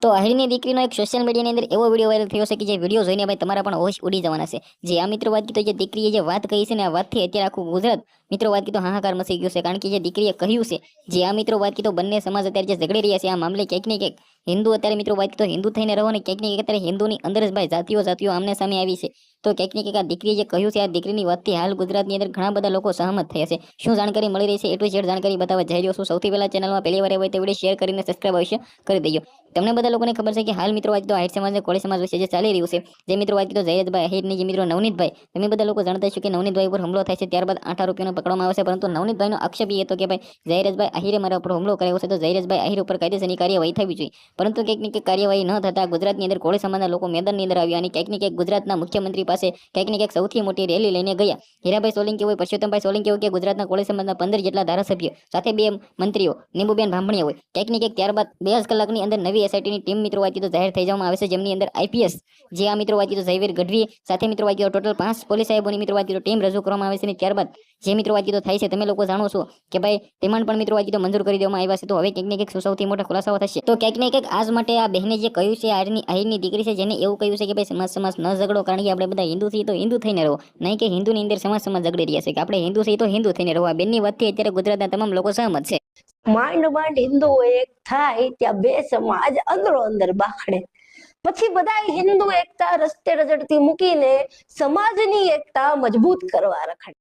તો આહિરની દીકરીનો એક સોશિયલ મીડિયાની અંદર એવો વિડીયો વાયરલ થયો છે કે જે વિડીયો જોઈને ભાઈ તમારા પણ હોશ ઉડી જવાના છે। જે આ મિત્રો વાત કીધો, જે દીકરીએ જે વાત કહી છે ને, આ વાતથી અત્યારે આખું ગુજરાત મિત્રો વાત કીધો હાહાકાર મચી ગયો છે। કારણ કે જે દીકરીએ કહ્યું છે, જે આ મિત્રો વાત કીધો, બંને સમાજ અત્યારે જે ઝઘડી રહ્યા છે આ મામલે ક્યાંક ને ક્યાંક હિન્દુ અત્યારે મિત્રો વાત કીધો હિન્દુ થઈને રહો ને, ક્યાંક ને ક્યાંક અત્યારે હિન્દુની અંદર જ ભાઈ જાતિઓ આમને સામે આવી છે। તો ક્યાંક ને ક્યાંક આ દીકરીએ જે કહ્યું છે, આ દીકરીની વાતથી હાલ ગુજરાતની અંદર ઘણા બધા લોકો સહમત થયા છે। શું જાણકારી મળી રહી છે એટલી શેર જાણકારી બતાવવા જઈ રહ્યો છું। સૌથી પહેલા ચેનલમાં પહેલી વાર હોય તો વિડીયો શેર કરીને સબસ્ક્રાઇબ અવશ્ય કરી દેજો। તમને બધા લોકોને ખબર છે કે હાલ મિત્રો વાત તો આહિર સમાજ અને કોળી સમાજ વિશે જે ચાલી રહ્યું છે, જે મિત્રો વાત તો જયેશભાઈ આહિરની જે મિત્રો નવનીતભાઈ, તમે બધા લોકો જાણતા છો કે નવનીતભાઈ ઉપર હુમલો થાય છે, ત્યારબાદ 8 આરોપીઓને પકડવામાં આવે છે। પરંતુ નવનીતભાઈનો આક્ષેપ એ હતો કે ભાઈ જયેશભાઈ આહિરે મારા ઉપર હુમલો કર્યો છે, તો જયેશભાઈ આહિર ઉપર કાયદેસરની કાર્યવાહી થવી જોઈએ। પરંતુ ક્યાંક ને ક્યાંક કાર્યવાહી ન થતા ગુજરાતની અંદર કોળી સમાજના લોકો મેદાનની અંદર આવ્યા અને ક્યાંક ને ક્યાંક ગુજરાતના મુખ્યમંત્રી પાસે ક્યાંક ને ક્યાંક સૌથી મોટી રેલી લઈને ગયા। હીરાભાઈ સોલંકી હોય, પરસોત્તમભાઈ સોલંકી હોય કે ગુજરાતના કોળી સમાજના 15 જેટલા ધારાસભ્યો સાથે 2 મંત્રીઓ નીંબુબેન ભાંભણીયા હોય, ક્યાંક ને ક્યાંક ત્યારબાદ 2 કલાકની અંદર નવી એસઆઈટીની ટીમ મિત્રો વાત તો જાહેર થઈ જવામાં આવે છે, જેમની અંદર આઈપીએસ જે આ મિત્રો વાત તો ઝવેર ગઢવી સાથે મિત્રો વાત ટોટલ 5 પોલીસ સાહેબોની મિત્રો વાત ટીમ રજૂ કરવામાં આવે છે। અને ત્યારબાદ જે મિત્રો વાત તો થાય છે, તમે લોકો જાણો છો કે ભાઈ રિમાન્ડ પણ મિત્રો વાત તો મંજૂર કરી દેવામાં આવ્યા છે। તો હવે ક્યાંક ને ક્યાંક સૌથી મોટા ખુલાસાઓ થશે। તો ક્યાંક ને ક્યાંક આજ માટે આ બહેને જે કહ્યું છે, આહિરની દીકરી છે, જેને એવું કહ્યું છે કે ભાઈ સમાજ ન ઝઘડો, કારણ કે આપણે બધા હિન્દુ છીએ તો હિન્દુ થઈને રહો, નહીં કે હિન્દુની અંદર સમાજ ઝઘડી રહ્યા છે, કે આપણે હિન્દુ છીએ તો હિન્દુ થઈને રહો। આ બેનની વાતથી અત્યારે ગુજરાતના તમામ લોકો સહમત છે। માંડ માંડ હિન્દુઓ એક થાય ત્યાં બે સમાજ અંદરો અંદર બાખડે, પછી બધા હિન્દુ એકતા રસ્તે રજડતી મૂકીને સમાજની એકતા મજબૂત કરવા રખડે।